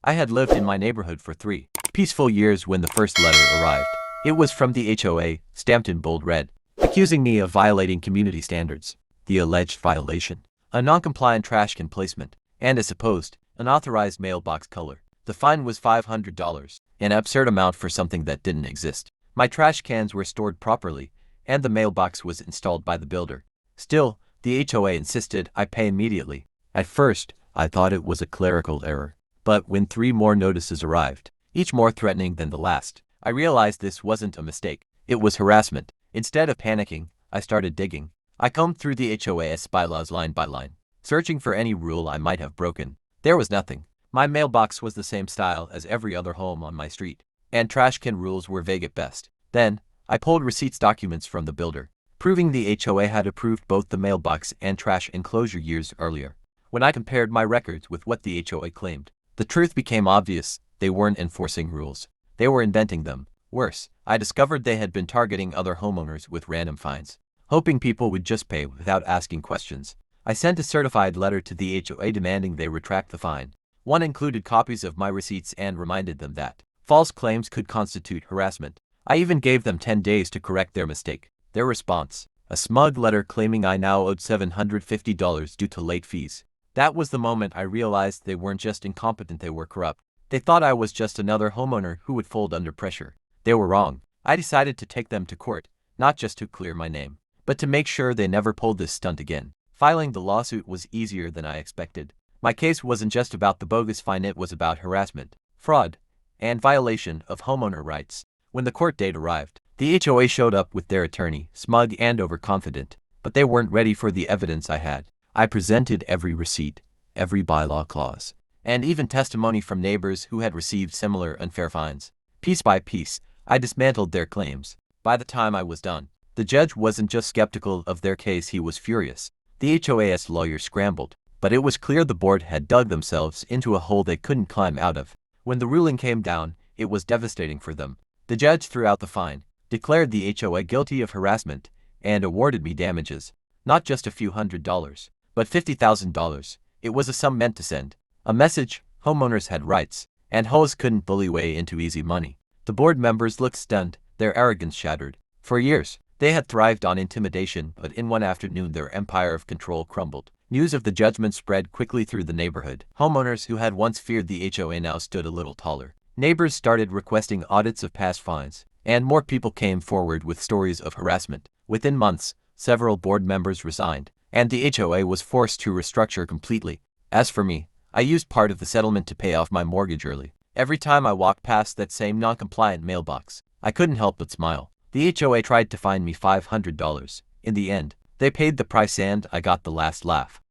I had lived in my neighborhood for 3 peaceful years when the first letter arrived. It was from the HOA, stamped in bold red, accusing me of violating community standards. The alleged violation: a non-compliant trash can placement, and as supposed, unauthorized mailbox color. The fine was $500, an absurd amount for something that didn't exist. My trash cans were stored properly, and the mailbox was installed by the builder. Still, the HOA insisted I pay immediately. At first, I thought it was a clerical error. But when 3 more notices arrived, each more threatening than the last, I realized this wasn't a mistake. It was harassment. Instead of panicking, I started digging. I combed through the HOA's bylaws line by line, searching for any rule I might have broken. There was nothing. My mailbox was the same style as every other home on my street, and trash can rules were vague at best. Then, I pulled receipts documents from the builder, proving the HOA had approved both the mailbox and trash enclosure years earlier. When I compared my records with what the HOA claimed, the truth became obvious. They weren't enforcing rules. They were inventing them. Worse, I discovered they had been targeting other homeowners with random fines, hoping people would just pay without asking questions. I sent a certified letter to the HOA demanding they retract the fine. One included copies of my receipts and reminded them that false claims could constitute harassment. I even gave them 10 days to correct their mistake. Their response: a smug letter claiming I now owed $750 due to late fees. That was the moment I realized they weren't just incompetent, they were corrupt. They thought I was just another homeowner who would fold under pressure. They were wrong. I decided to take them to court, not just to clear my name, but to make sure they never pulled this stunt again. Filing the lawsuit was easier than I expected. My case wasn't just about the bogus fine, it was about harassment, fraud, and violation of homeowner rights. When the court date arrived, the HOA showed up with their attorney, smug and overconfident, but they weren't ready for the evidence I had. I presented every receipt, every bylaw clause, and even testimony from neighbors who had received similar unfair fines. Piece by piece, I dismantled their claims. By the time I was done, the judge wasn't just skeptical of their case, he was furious. The HOA's lawyer scrambled, but it was clear the board had dug themselves into a hole they couldn't climb out of. When the ruling came down, it was devastating for them. The judge threw out the fine, declared the HOA guilty of harassment, and awarded me damages. Not just a few $100s, but $50,000. It was a sum meant to send a message: homeowners had rights, and HOAs couldn't bully way into easy money. The board members looked stunned, their arrogance shattered. For years, they had thrived on intimidation, but in one afternoon their empire of control crumbled. News of the judgment spread quickly through the neighborhood. Homeowners who had once feared the HOA now stood a little taller. Neighbors started requesting audits of past fines, and more people came forward with stories of harassment. Within months, several board members resigned, and the HOA was forced to restructure completely. As for me, I used part of the settlement to pay off my mortgage early. Every time I walked past that same non-compliant mailbox, I couldn't help but smile. The HOA tried to fine me $500. In the end, they paid the price and I got the last laugh.